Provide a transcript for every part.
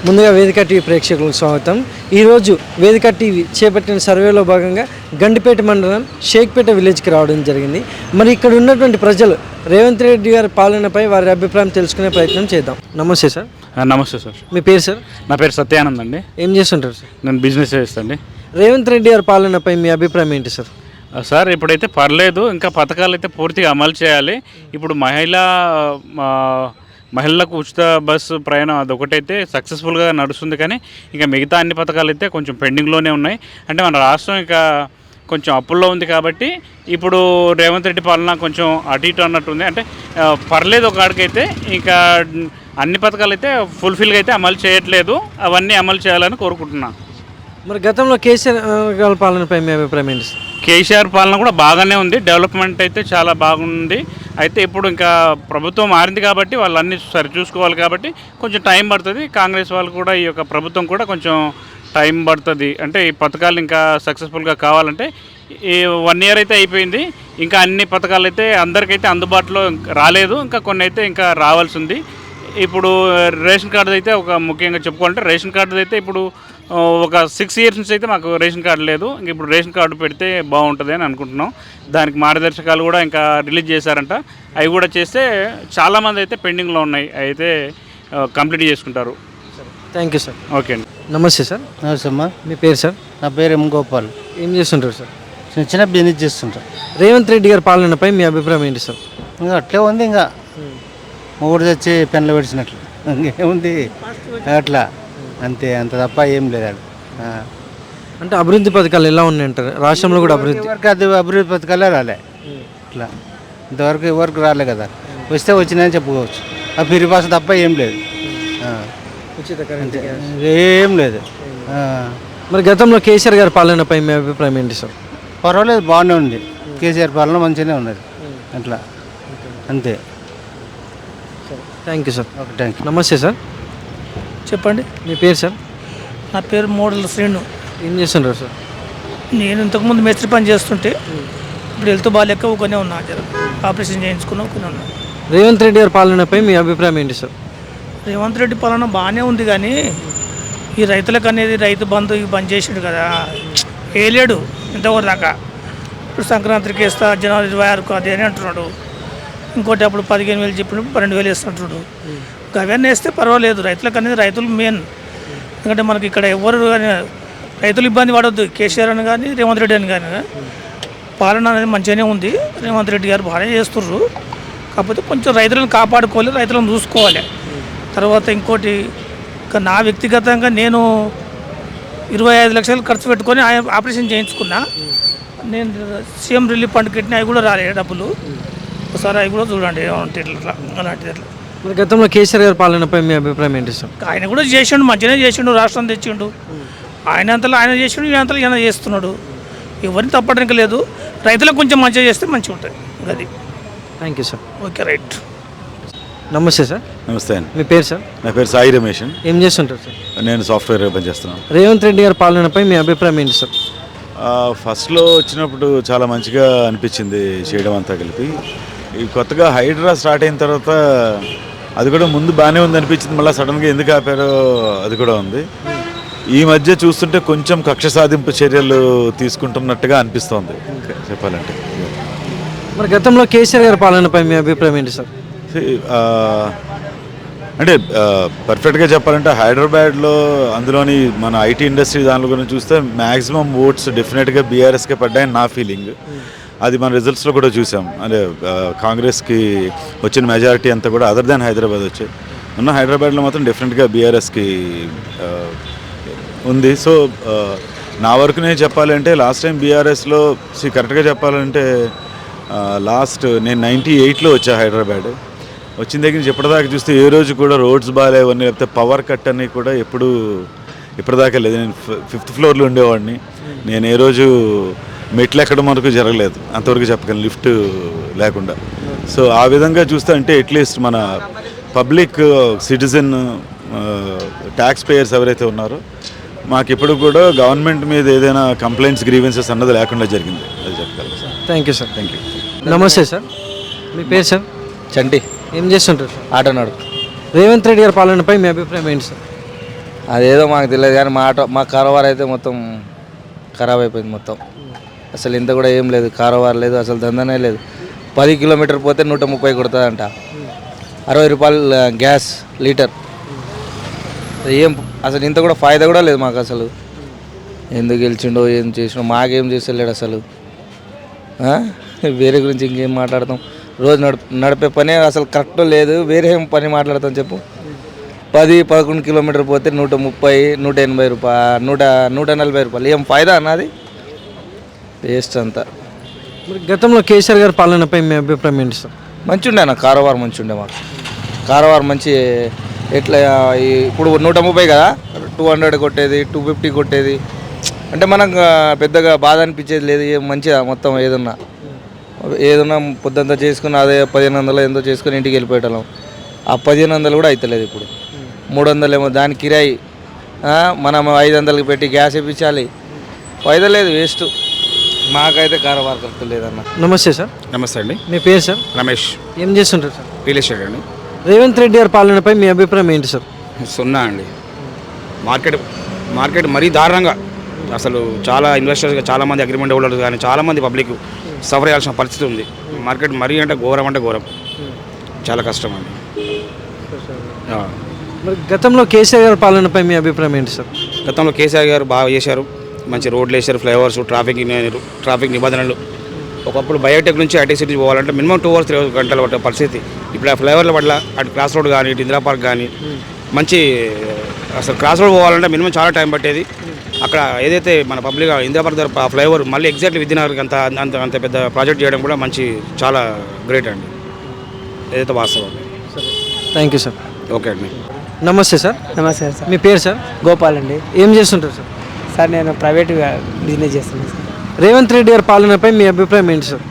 ముందుగా వేదిక టీవీ ప్రేక్షకులకు స్వాగతం. ఈరోజు వేదిక టీవీ చేపట్టిన సర్వేలో భాగంగా గండిపేట మండలం షేక్పేట విలేజ్కి రావడం జరిగింది. మరి ఇక్కడ ఉన్నటువంటి ప్రజలు రేవంత్ రెడ్డి గారి పాలనపై వారి అభిప్రాయం తెలుసుకునే ప్రయత్నం చేద్దాం. నమస్తే సార్. నమస్తే సార్. మీ పేరు సార్? నా పేరు సత్యానంద్ అండి. ఏం చేస్తుంటారు సార్? నేను బిజినెస్ చేస్తాండి. రేవంత్ రెడ్డి గారి పాలనపై మీ అభిప్రాయం ఏంటి సార్? సార్ ఇప్పుడైతే పర్లేదు, ఇంకా పథకాలు అయితే పూర్తిగా అమలు చేయాలి. ఇప్పుడు మహిళలకు ఉచిత బస్సు ప్రయాణం అదొకటైతే సక్సెస్ఫుల్గా నడుస్తుంది, కానీ ఇంకా మిగతా అన్ని పథకాలు అయితే కొంచెం పెండింగ్లోనే ఉన్నాయి. అంటే మన రాష్ట్రం ఇంకా కొంచెం అప్పుల్లో ఉంది కాబట్టి ఇప్పుడు రేవంత్ రెడ్డి పాలన కొంచెం అటు ఇటు అన్నట్టుంది. అంటే పర్లేదు ఒక ఆడికైతే, ఇంకా అన్ని పథకాలు అయితే ఫుల్ఫిల్గా అయితే అమలు చేయట్లేదు. అవన్నీ అమలు చేయాలని కోరుకుంటున్నాను. మరి గతంలో కేసీఆర్ గారి పాలనపై మీ అభిప్రాయం ఏంటి సార్? కేసీఆర్ పాలన కూడా బాగానే ఉంది, డెవలప్మెంట్ అయితే చాలా బాగుంది. అయితే ఇప్పుడు ఇంకా ప్రభుత్వం మారింది కాబట్టి వాళ్ళు అన్నీ సరిచూసుకోవాలి కాబట్టి కొంచెం టైం పడుతుంది. కాంగ్రెస్ వాళ్ళు కూడా ఈ యొక్క ప్రభుత్వం కూడా కొంచెం టైం పడుతుంది. అంటే ఈ పథకాలు ఇంకా సక్సెస్ఫుల్గా కావాలంటే ఈ 1 year అయితే అయిపోయింది. ఇంకా అన్ని పథకాలు అయితే అందరికైతే అందుబాటులో రాలేదు, ఇంకా కొన్ని అయితే ఇంకా రావాల్సి ఉంది. ఇప్పుడు రేషన్ కార్డు అయితే ఒక ముఖ్యంగా చెప్పుకోవాలంటే రేషన్ కార్డు అయితే ఇప్పుడు ఒక 6 years నుంచి అయితే మాకు రేషన్ కార్డు లేదు. ఇంక ఇప్పుడు రేషన్ కార్డు పెడితే బాగుంటుంది అని అనుకుంటున్నాం. దానికి మార్గదర్శకాలు కూడా ఇంకా రిలీజ్ చేశారంట. అవి కూడా చేస్తే చాలామంది అయితే పెండింగ్లో ఉన్నాయి, అయితే కంప్లీట్ చేసుకుంటారు. Thank you sir. ఓకే అండి. నమస్తే సార్. నమస్తే అమ్మా. మీ పేరు సార్? నా పేరు ఎం గోపాల్. ఏం చేస్తుంటారు సార్? చిన్న చిన్న బిజినెస్ చేస్తుంటారు. రేవంత్ రెడ్డి గారి పాలనపై మీ అభిప్రాయం ఏంటి సార్? ఇంకా అట్లే ఉంది, ఇంకా మూడు తెచ్చి పెన్లు పెడిచినట్లు ఇంకేముంది అట్లా, అంతే, అంత తప్ప ఏం లేదు. అంటే అభివృద్ధి పథకాలు ఎలా ఉన్నాయంటారు? రాష్ట్రంలో కూడా అభివృద్ధి పథకాలే రాలే. ఇట్లా ఇంతవరకు ఎవరికి రాలే కదా, వస్తే వచ్చినాయని చెప్పుకోవచ్చు. ఆ పిరిపాస తప్ప ఏం లేదు, ఏం లేదు. మరి గతంలో కేసీఆర్ గారి పాలనపై మీ అభిప్రాయం ఏంటి సార్? పర్వాలేదు, బాగానే ఉంది. కేసీఆర్ పాలన మంచిగానే ఉన్నది అట్లా, అంతే. Thank you sir. Okay, thank you. నమస్తే సార్. చెప్పండి. మీ పేరు సార్? నా పేరు మోడల్ శ్రీను. ఏం చేస్తుంటారు సార్? నేను ఇంతకుముందు మేస్త్రి పని చేస్తుంటే ఇప్పుడు హెల్త్ బాగాలేక ఊకొనే ఉన్నా, ఆపరేషన్ చేయించుకున్నా ఊకొనే ఉన్నా. రేవంత్ రెడ్డి గారి పాలనపై మీ అభిప్రాయం ఏంటి సార్? రేవంత్ రెడ్డి పాలన బాగానే ఉంది, కానీ ఈ రైతులకు అనేది రైతు బంధు ఇవి బంద్ చేసాడు కదా, వేయలేడు ఇంతవరకు దాకా. ఇప్పుడు సంక్రాంతికి వేస్తా జనవరి 26కు అది అని అంటున్నాడు. ఇంకోటి అప్పుడు 15,000 చెప్పినప్పుడు 12,000 వేస్తుంటాడు. అవన్నీ వేస్తే పర్వాలేదు. రైతులకు అనేది రైతులు మెయిన్. ఎందుకంటే మనకి ఇక్కడ ఎవరు రైతులు ఇబ్బంది పడవద్దు. కేసీఆర్ అని కానీ రేవంత్ రెడ్డి అని కానీ పాలన అనేది మంచిగానే ఉంది. రేవంత్ రెడ్డి గారు బాగానే చేస్తుర్రు. కాకపోతే కొంచెం రైతులను కాపాడుకోవాలి, రైతులను చూసుకోవాలి. తర్వాత ఇంకోటి, నా వ్యక్తిగతంగా నేను 25 లక్షలు ఖర్చు పెట్టుకొని ఆపరేషన్ చేయించుకున్నా. నేను సీఎం రిలీఫ్ ఫండ్ కట్టిన, అవి కూడా రాలేదు డబ్బులు. ఒకసారి అవి కూడా చూడండి ఏమంటే ఇట్లా అలాంటిది అట్లా. మరి గతంలో కేసీఆర్ గారి పాలనపై మీ అభిప్రాయం ఏంటి సార్? ఆయన కూడా చేసిండు, మంచిగానే చేసిండు, రాష్ట్రం తెచ్చిండు. ఆయన అంతలో ఆయన చేసిండు, ఈయన అంతలో ఈయన చేస్తున్నాడు. ఎవరిని తప్పడానికి లేదు. రైతులకు కొంచెం మంచిగా చేస్తే మంచిగా ఉంటుంది. అది. Thank you sir. Okay, right. నమస్తే సార్. నమస్తే అండి. మీ పేరు సార్? నా పేరు సాయి రమేష్. ఏం చేస్తుంటారు సార్? నేను సాఫ్ట్వేర్ పనిచేస్తున్నాను. రేవంత్ రెడ్డి గారి పాలనపై మీ అభిప్రాయం ఏంటి సార్? ఫస్ట్లో వచ్చినప్పుడు చాలా మంచిగా అనిపించింది చేయడం అంతా కలిపి. ఈ కొత్తగా హైడ్రా స్టార్ట్ అయిన తర్వాత అది కూడా ముందు బాగానే ఉంది అనిపించింది, మళ్ళీ సడన్గా ఎందుకు ఆపారో అది కూడా ఉంది. ఈ మధ్య చూస్తుంటే కొంచెం కక్ష సాధింపు చర్యలు తీసుకుంటున్నట్టుగా అనిపిస్తోంది చెప్పాలంటే. మరి గతంలో కేసీఆర్ గారి పాలనపై మీ అభిప్రాయం ఏంటి సార్? అంటే పర్ఫెక్ట్గా చెప్పాలంటే హైదరాబాద్లో అందులోని మన ఐటీ ఇండస్ట్రీ దానిలో గురించి చూస్తే మ్యాక్సిమం ఓట్స్ డెఫినెట్గా బీఆర్ఎస్కే పడ్డాయని నా ఫీలింగ్. అది మన రిజల్ట్స్లో కూడా చూసాం. అంటే కాంగ్రెస్కి వచ్చిన మెజారిటీ అంతా కూడా అదర్ దాన్ హైదరాబాద్ వచ్చాయి. హైదరాబాద్లో మాత్రం డెఫినెట్గా బీఆర్ఎస్కి ఉంది. సో నా వరకు నేను చెప్పాలంటే లాస్ట్ టైం బీఆర్ఎస్లో కరెక్ట్గా చెప్పాలంటే నేను 98లో వచ్చా హైదరాబాద్. వచ్చిన దగ్గర నుంచి ఇప్పటిదాకా చూస్తే ఏ రోజు కూడా రోడ్స్ బాగాలేవన్నీ, లేకపోతే పవర్ కట్ అని కూడా ఇప్పటిదాకా లేదు. నేను 5th floorలో ఉండేవాడిని. నేను ఏ రోజు మెట్లు ఎక్కడం వరకు జరగలేదు, అంతవరకు చెప్పగలను, లిఫ్ట్ లేకుండా. సో ఆ విధంగా చూస్తే అంటే అట్లీస్ట్ మన పబ్లిక్ సిటిజన్ ట్యాక్స్ పేయర్స్ ఎవరైతే ఉన్నారో మాకు ఇప్పుడు కూడా గవర్నమెంట్ మీద ఏదైనా కంప్లైంట్స్ గ్రీవెన్సెస్ అన్నది లేకుండా జరిగింది, అది చెప్పగలను sir. Thank you sir. Thank you. నమస్తే సార్. మీ పేరు సార్? చంటి. ఏం చేస్తుంటారు? ఆటో నడుపు. రేవంత్ రెడ్డి గారి పాలనపై మీ అభిప్రాయం ఏంటి సార్? అదేదో మాకు తెలియదు కానీ మా కారోబార్ అయితే మొత్తం ఖరాబ్ అయిపోయింది మొత్తం. అసలు ఇంత కూడా ఏం లేదు, కారోబార్ లేదు, అసలు దందనే లేదు. 10 కిలోమీటర్ పోతే 130 కొడుతుందంట, 60 రూపాయలు గ్యాస్ లీటర్. ఏం అసలు ఇంత కూడా ఫాయిదా కూడా లేదు మాకు. అసలు ఎందుకు గెలిచిండో ఏం చేసిండో మాకేం చేస్తలేడు అసలు. వేరే గురించి ఇంకేం మాట్లాడతాం? రోజు నడిపే పని అసలు కరెక్ట్ లేదు, వేరే ఏం పని మాట్లాడతాం చెప్పు. 10-11 కిలోమీటర్ పోతే 130, 180 రూపాయలు, 140 రూపాయలు. ఏం ఫాయిదా అన్నది? వేస్ట్ అంతా. మరి గతంలో కేసీఆర్ గారి పాలనపై మీ అభిప్రాయం ఏంటి సార్? మంచి ఉండే అన్న, కారోబార్ మంచి ఉండే మాకు. కారోబార్ మంచి ఎట్లా ఇప్పుడు 130 కదా, 200 కొట్టేది, 250 కొట్టేది. అంటే మనకు పెద్దగా బాధ అనిపించేది లేదు. మంచిగా మొత్తం ఏదన్నా పొద్దుంతా చేసుకుని అదే 1500 ఎంతో చేసుకుని ఇంటికి వెళ్ళిపోయేటం. ఆ 1500 కూడా అవుతలేదు ఇప్పుడు. 300 ఏమో దాని కిరాయి, మనం 500కి పెట్టి గ్యాస్ ఇప్పించాలి. ఫైదా లేదు, వేస్ట్. మాకైతే కారోబార్ కరెక్ట్ లేదన్న. నమస్తే సార్. నమస్తే అండి. మీ పేరు సార్? రమేష్. ఏం చేస్తుంటారు సార్? రియల్ ఎస్టేట్ అండి. రేవంత్ రెడ్డి గారి పాలనపై మీ అభిప్రాయం ఏంటి సార్? 0 అండి. మార్కెట్ మరీ దారుణంగా, అసలు చాలా ఇన్వెస్టర్స్, చాలామంది అగ్రిమెంట్ హోల్డర్స్ కానీ చాలామంది పబ్లిక్ సఫర్ చేయాల్సిన పరిస్థితి ఉంది. మార్కెట్ మరీ అంటే ఘోరం, చాలా కష్టం అండి. మరి గతంలో కేసీఆర్ గారి పాలనపై మీ అభిప్రాయం ఏంటి సార్? గతంలో కేసీఆర్ గారు బాగా చేశారు, మంచి రోడ్లు వేశారు, ఫ్లైఓవర్స్, ట్రాఫిక్ నిబంధనలు. ఒకప్పుడు బయోటెక్ నుంచి ఐటీ సిటీ పోవాలంటే మినిమం 2 hours 3 గంటలు పట్టే పరిస్థితి. ఇప్పుడు ఆ ఫ్లైఓవర్ల వల్ల అటు క్రాస్ రోడ్ కానీ, ఇటు ఇందిరా పార్క్ కానీ, మంచి అసలు క్రాస్ రోడ్ పోవాలంటే మినిమం చాలా టైం పట్టేది. అక్కడ ఏదైతే మన పబ్లిక్ ఇందిరా పార్క్ దగ్గర ఫ్లైఓవర్ మళ్ళీ ఎగ్జాక్ట్లీ విద్యానగర్కి అంత పెద్ద ప్రాజెక్ట్ చేయడం కూడా మంచి, చాలా గ్రేట్ అండి. ఏదైతే వాస్తవం. Thank you sir. ఓకే అండి. నమస్తే సార్. నమస్తే సార్. మీ పేరు సార్? గోపాల్ అండి. ఏం చేస్తుంటారు సార్? సార్ నేను ప్రైవేట్ బిజినెస్ చేస్తున్నాను సార్. రేవంత్ రెడ్డి గారి పాలనపై మీ అభిప్రాయం ఏంటి సార్?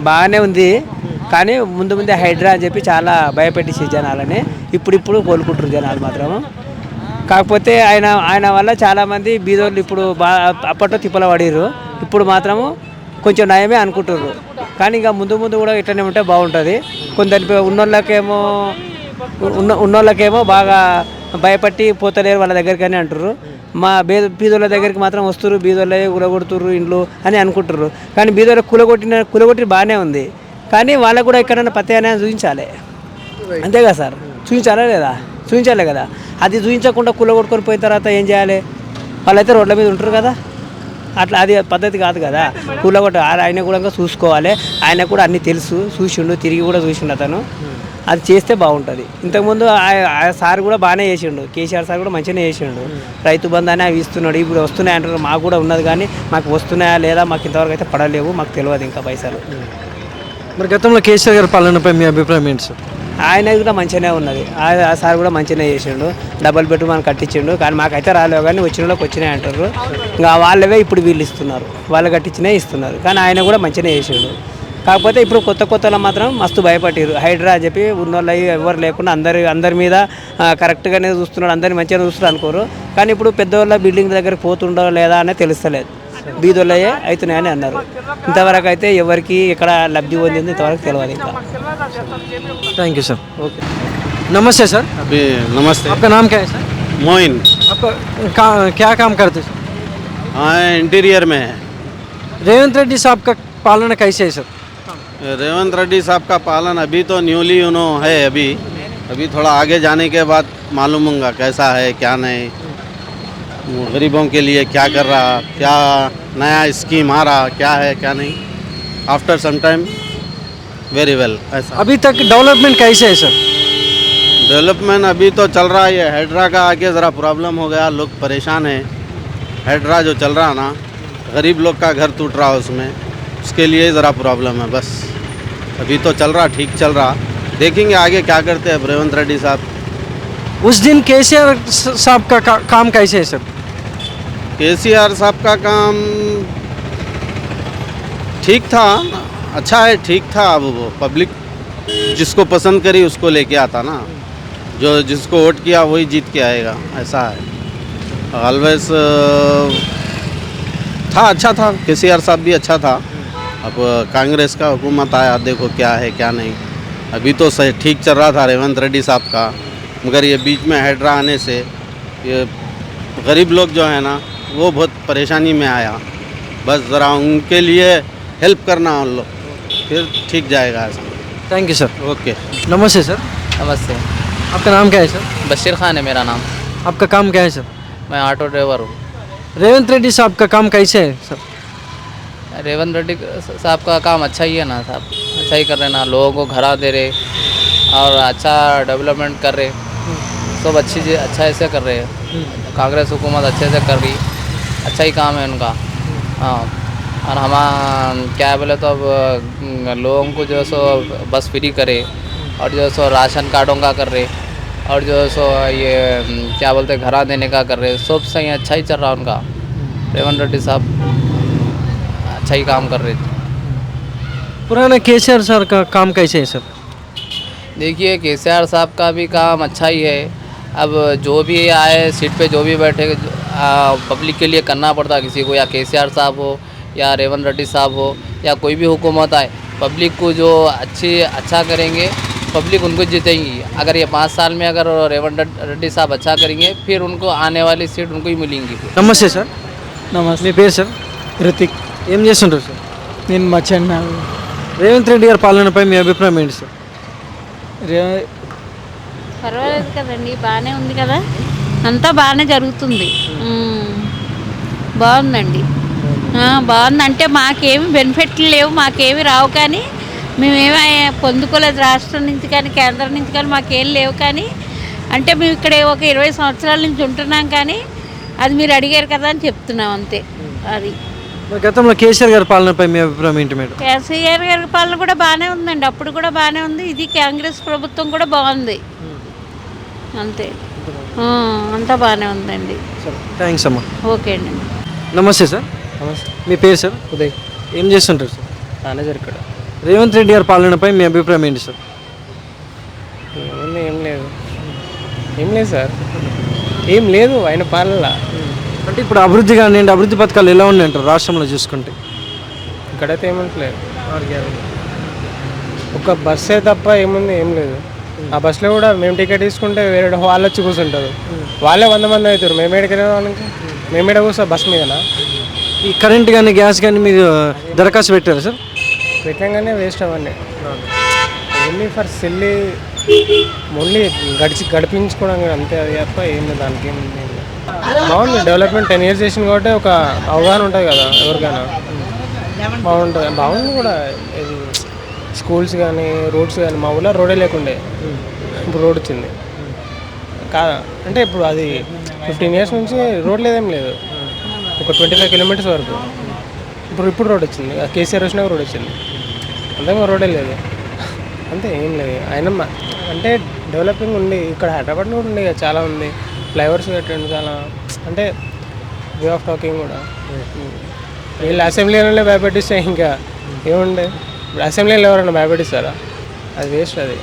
బాగానే ఉంది, కానీ ముందే హైడ్రా అని చెప్పి చాలా భయపెట్టించి జనాలని ఇప్పుడు కోలుకుంటారు జనాలు మాత్రం. కాకపోతే ఆయన వల్ల చాలామంది బీదోళ్ళు ఇప్పుడు అప్పట్లో తిప్పల పడిర్రు, ఇప్పుడు మాత్రము కొంచెం నయమే అనుకుంటుర్రు. కానీ ఇంకా ముందు కూడా ఇట్లనే ఉంటే బాగుంటుంది. కొందరి ఉన్నోళ్ళకేమో బాగా భయపట్టి పోతలేరు వాళ్ళ దగ్గరికి అని అంటుర్రు. మా బీదోళ్ళ దగ్గరికి మాత్రం వస్తుర్రు, బీదోళ్ళే కూలగొడుతుర్రు ఇండ్లు అని అనుకుంటుర్రు. కానీ బీదోళ్ళ కూలగొట్టి బాగానే ఉంది, కానీ వాళ్ళకు కూడా ఎక్కడైనా పత్యాన్ని చూపించాలి. అంతే కదా సార్? చూపించాలే కదా. అది చూపించకుండా కూలగొట్టుకొని పోయిన తర్వాత ఏం చేయాలి? వాళ్ళైతే రోడ్ల మీద ఉంటారు కదా, అట్లా అది పద్ధతి కాదు కదా. కూలగొట్ట ఆయన కూడా చూసుకోవాలి. ఆయన కూడా అన్నీ తెలుసు, తిరిగి కూడా చూసిండు అతను. అది చేస్తే బాగుంటుంది. ఇంతకుముందు సార్ కూడా బాగానే చేసిండు, కేసీఆర్ సార్ కూడా మంచిగానే చేసిండు. రైతు బంధు అని అవి ఇస్తున్నాడు. ఇప్పుడు వస్తున్నాయి అంటారు, మాకు కూడా ఉన్నది, కానీ మాకు వస్తున్నాయా లేదా మాకు ఇంతవరకు అయితే పడలేవు, మాకు తెలియదు ఇంకా పైసలు. మరి గతంలో కేసీఆర్ గారి పాలనపై మీ అభిప్రాయం ఏంటి సార్? ఆయన కూడా మంచిగానే ఉన్నది. ఆ సార్ కూడా మంచిగానే చేసిండు, డబుల్ బెడ్రూమ్ అని కట్టించిండు. కానీ మాకైతే రాలేవు, కానీ వచ్చిన వాళ్ళకి వచ్చినాయి అంటారు. ఇంకా వాళ్ళవే ఇప్పుడు వీళ్ళు ఇస్తున్నారు, వాళ్ళు కట్టించినే ఇస్తున్నారు. కానీ ఆయన కూడా మంచిగానే చేసిండు. కాకపోతే ఇప్పుడు కొత్తలో మాత్రం మస్తు భయపడ్డారు. హైడ్రా అని చెప్పి ఉన్నోళ్ళు ఎవరు లేకుండా అందరి మీద కరెక్ట్గానే చూస్తున్నాడు, అందరిని మంచిగా చూస్తున్నారు అనుకోరు. కానీ ఇప్పుడు పెద్దవాళ్ళ బిల్డింగ్ దగ్గరికి పోతుండో లేదా అనేది తెలుస్తలేదు. బీదోళ్ళయే అవుతున్నాయని అన్నారు. ఇంతవరకు అయితే ఎవరికి ఎక్కడ లబ్ధి పొందింది ఇంతవరకు తెలియదు ఇంకా. Thank you sir. ओके. नमस्ते सर. अभी नमस्ते. आपका नाम क्या है सर? मोइन. आपका क्या काम करते हैं सर? हाँ, इंटीरियर में है. रेवंत रेड्डी साहब का पालन कैसे है सर? रेवंत रेड्डी साहब का पालन अभी तो न्यूली है. अभी थोड़ा आगे जाने के बाद मालूम होगा कैसा है क्या नहीं, गरीबों के लिए क्या कर रहा, क्या नया स्कीम आ रहा, क्या है क्या नहीं. After some time very well. ऐसा अभी तक डेवलपमेंट कैसे है सर? डेवलपमेंट अभी तो चल रहा है. हेड्रा का आगे ज़रा प्रॉब्लम हो गया, लोग परेशान हैं. हेड्रा जो चल रहा ना, गरीब लोग का घर टूट रहा उसमें, उसके लिए ज़रा प्रॉब्लम है बस. अभी तो चल रहा, ठीक चल रहा. देखेंगे आगे क्या करते हैं रेवंत रेड्डी साहब. उस दिन केसीआर साहब का काम कैसे है सर? केसीआर साहब का काम ठीक था, अच्छा है, ठीक था. अब वो पब्लिक जिसको पसंद करी उसको लेके आता ना, जो जिसको वोट किया वही जीत के आएगा, ऐसा है. ऑलवेज था, अच्छा था. केसीआर साहब भी अच्छा था. अब कांग्रेस का हुकूमत आया, देखो क्या है क्या नहीं. अभी तो सही ठीक चल रहा था रेवंत रेड्डी साहब का, मगर ये बीच में हेड्रा आने से ये गरीब लोग जो है ना वो बहुत परेशानी में आया, बस ज़रा उनके लिए हेल्प करना उन लोग, फिर ठीक जाएगा ऐसा। Thank you sir. ओके। नमस्ते सर, नमस्ते। आपका नाम क्या है सर? बशीर खान है मेरा नाम। आपका काम क्या है सर? मैं ऑटो ड्राइवर हूँ। रेवंत रेड्डी साहब का काम कैसे है सर? रेवंत रेड्डी साहब का काम अच्छा ही है ना साहब, अच्छा ही कर रहे ना, लोगों को घरा दे रहे और अच्छा डेवलपमेंट कर रहे, सब अच्छी चीज़ अच्छा ऐसे कर रहे हैं। कांग्रेस हुकूमत अच्छे से कर रही, अच्छा ही काम है उनका। हाँ, और हम क्या बोले तो अब लोगों को जो सो बस फ्री करे और जो सो राशन कार्डों का कर रहे और जो सो ये क्या बोलते घरा देने का कर रहे, सब सही अच्छा ही चल रहा उनका। रेवंत रेड्डी साहब अच्छा ही काम कर रहे थे। पुराना केसीआर सर का काम कैसे है सर? देखिए केसीआर साहब का भी काम अच्छा ही है। अब जो भी आए सीट पे जो भी बैठे पब्लिक के लिए करना पड़ता है किसी को, या केसीआर साहब हो या रेवंत रेड्डी साहब हो या कोई भी हुकूमत आए, पब्लिक को जो अच्छा करेंगे पब्लिक उनको जीतेंगी। अगर ये 5 साल में अगर रेवंत रेड्डी साहब अच्छा करेंगे फिर उनको आने वाली सीट उनको ही मिलेंगी। నమస్తే సార్, నమస్తే. మీ పేరు సార్? రితిక్. ఏం చేస్తుంటారు సార్? నేను మచ్చన్న. రేవంత్ రెడ్డి గారి పాలనపై మీ అభిప్రాయం ఏంటి సార్? పర్వాలేదు కదండి, బాగానే ఉంది కదా, అంతా బాగానే జరుగుతుంది. బాగుందండి. బాగుంది అంటే మాకేమి బెనిఫిట్లు లేవు, మాకేమి రావు, కానీ మేమేమీ పొందుకోలేదు రాష్ట్రం నుంచి కానీ కేంద్రం నుంచి కానీ మాకేం లేవు. కానీ అంటే మేము ఇక్కడ ఒక 20 సంవత్సరాల నుంచి ఉంటున్నాం, కానీ అది మీరు అడిగారు కదా అని చెప్తున్నాం అంతే. అది గతంలో కేసీఆర్ గారి పాలనపై మీ అభిప్రాయం ఏంటి మేడం? కేసీఆర్ గారి పాలన కూడా బాగానే ఉందండి, అప్పుడు కూడా బాగానే ఉంది, ఇది కాంగ్రెస్ ప్రభుత్వం కూడా బాగుంది అంతే. అంతా బాగానే ఉందండి. థ్యాంక్స్ అమ్మా. ఓకే అండి. నమస్తే సార్. నమస్తే. మీ పేరు సార్? ఉదయ్. ఏం చేస్తుంటారు సార్? మేనేజర్ ఇక్కడ. రేవంత్ రెడ్డి గారి పాలనపై మీ అభిప్రాయం ఏంటి సార్? ఏం లేదు సార్, ఏం లేదు ఆయన పాలన. అంటే ఇప్పుడు అభివృద్ధి కానివ్వండి, అభివృద్ధి పథకాలు ఎలా ఉన్నాయంటారు రాష్ట్రంలో చూసుకుంటే? ఇక్కడైతే ఏమంటలేదు, ఒక బస్సే తప్ప ఏముంది ఏం లేదు. ఆ బస్సులో కూడా మేము టికెట్ తీసుకుంటే వేరే వాళ్ళు వచ్చి కూర్చుంటారు, వాళ్ళే 100 మంది అవుతారు. మేము ఎక్కడికి వాళ్ళకి మేము ఎక్కడ కూర్చో బస్ మీదనా? ఈ కరెంట్ కానీ గ్యాస్ కానీ మీరు దరఖాస్తు పెట్టారు సార్? పెట్టంగానే వేస్ట్ అవన్నీ, ఓన్లీ ఫర్ సిల్లీ, ఓన్లీ గడిపించుకోవడం అంతే, అది తప్ప ఏం లేదు, దానికి ఏం లేదు. బాగుంది డెవలప్మెంట్, 10 years చేసింది కాబట్టి ఒక అవగాహన ఉంటుంది కదా ఎవరికైనా, బాగుంది కూడా. ఇది స్కూల్స్ కానీ రోడ్స్ కానీ, మా ఊళ్ళో రోడే లేకుండే, ఇప్పుడు రోడ్ వచ్చింది కాదా. అంటే ఇప్పుడు అది 15 years నుంచి రోడ్ లేదేం లేదు, ఒక 25 kilometers వరకు. ఇప్పుడు రోడ్ వచ్చింది, కేసీఆర్ వచ్చినాక రోడ్ వచ్చింది, అంతగా రోడే లేదు అంతే, ఏం లేదు. ఆయన అంటే డెవలపింగ్ ఉంది, ఇక్కడ హైదరాబాద్లో కూడా ఉంది, చాలా ఉంది, ఫ్లైఓవర్స్ కట్టండి చాలా, అంటే వే ఆఫ్ టాకింగ్ కూడా. వీళ్ళు అసెంబ్లీలోనే భయపెట్టిస్తే ఇంకా ఏముండే, ఇప్పుడు అసెంబ్లీలో ఎవరైనా భయపెట్టిస్తారా? అది వేస్ట్ అది.